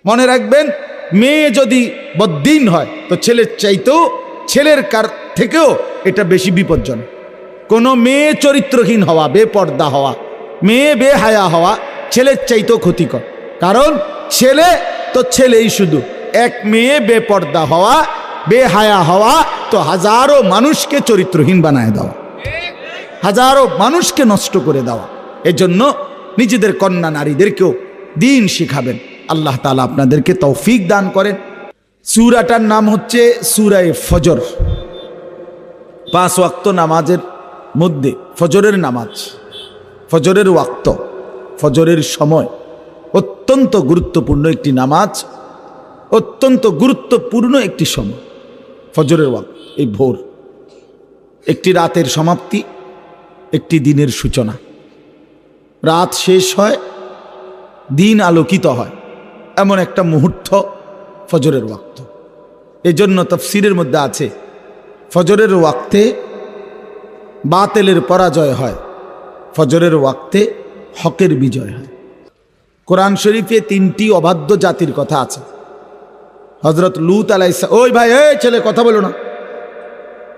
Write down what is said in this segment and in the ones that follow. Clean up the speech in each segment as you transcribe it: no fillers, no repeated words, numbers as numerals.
মনে রাখবেন, মেয়ে যদি বদ্দিন হয় তো ছেলের চাইতেও, ছেলের কার থেকেও এটা বেশি বিপজ্জনক। কোনো মেয়ে চরিত্রহীন হওয়া, বেপর্দা হওয়া, মেয়ে বেহায়া হওয়া ছেলের চাইতেও ক্ষতিকর। কারণ ছেলে তো ছেলেই শুধু, এক মেয়ে বেপর্দা হওয়া, বেহায়া হওয়া তো হাজারো মানুষকে চরিত্রহীন বানায় দেওয়া, হাজারো মানুষকে নষ্ট করে দেওয়া। এজন্য নিজেদের কন্যা নারীদেরকেও দিন শিখাবেন। আল্লাহ তাআলা আপনাদেরকে তৌফিক দান করেন। সূরাটার নাম হচ্ছে সূরা ফজর। 5 ওয়াক্ত নামাজের মধ্যে ফজরের নামাজ, ফজরের ওয়াক্ত, ফজরের সময় অত্যন্ত গুরুত্বপূর্ণ একটি নামাজ, অত্যন্ত গুরুত্বপূর্ণ একটি সময় ফজরের ওয়াক্ত। এই ভোর একটি রাতের সমাপ্তি, একটি দিনের সূচনা। রাত শেষ হয়, দিন আলোকিত হয়, এমন একটা মুহূর্ত ফজরের ওয়াক্ত। এই জন্য তাফসীরের মধ্যে আছে, ফজরের ওয়াক্তে বাতিলের পরাজয় হয়, ফজরের ওয়াক্তে হকের বিজয় হয়। কোরআন শরীফে 3টি অবাধ্য জাতির কথা আছে। হযরত লূত আলাইহিস সালাম, ওই ভাই, এই ছেলে কথা বলো না,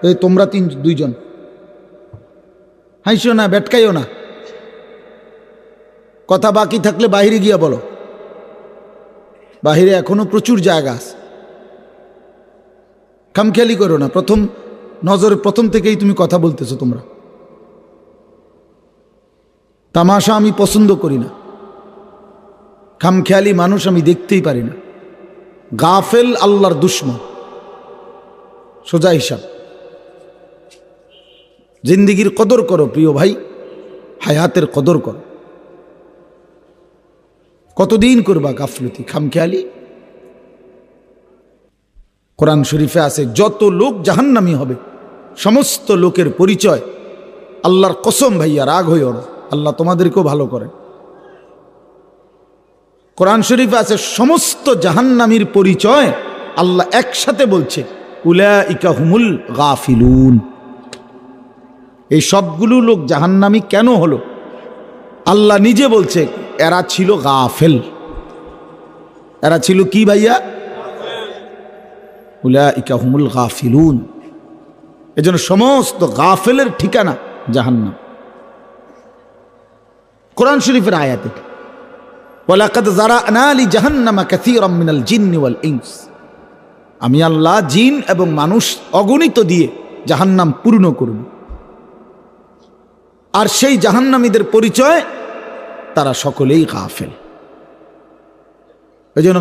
এই তোমরা 2জন হাসিও না, বেটকাইও না, কথা বাকি থাকলে বাহিরে গিয়া বলো, বাহিরে এখনো প্রচুর জায়গা আছে, খামখেয়ালি করো না। প্রথম নজরে প্রথম থেকেই তুমি কথা বলতেছো। তোমরা তামাশা আমি পছন্দ করি না, খামখেয়ালি মানুষ আমি দেখতেই পারি না। গাফেল আল্লাহর দুশমন, সোজা হিসাব। জিন্দিগির কদর করো প্রিয় ভাই, হায়াতের কদর করো। কতদিন করবা গাফলতি, খামখেয়ালি? কোরআন শরীফে আছে, যত লোক জাহান্নামী হবে সমস্ত লোকের পরিচয়, আল্লাহর কসম ভাইয়া রাগ হইও না, আল্লাহ তোমাদেরকেও ভালো করে। কোরআন শরীফে আছে সমস্ত জাহান্নামীর পরিচয় আল্লাহ একসাথে বলছে, উলাইকা হুমুল গাফিলুন। এই সবগুলো লোক জাহান্নামী কেন হলো? আল্লাহ নিজে বলছে এরা ছিল গাফেল। এরা ছিল কি ভাইয়া? উলাইকা হুমুল গাফিলুন। এজন্য সমস্ত গাফেলের ঠিকানা জাহান্নাম। কোরআন শরীফের আয়াতে, ওয়ালাকাদ যারানা লি জাহান্নামা কাসীরাম মিনাল জিন্নি ওয়াল ইনস। আমি আল্লাহ জিন এবং মানুষ অগণিত দিয়ে জাহান্নাম পূর্ণ করব। আর সেই জাহান্নামীদের পরিচয়, তারা সকলেই গাফেল। এজন্য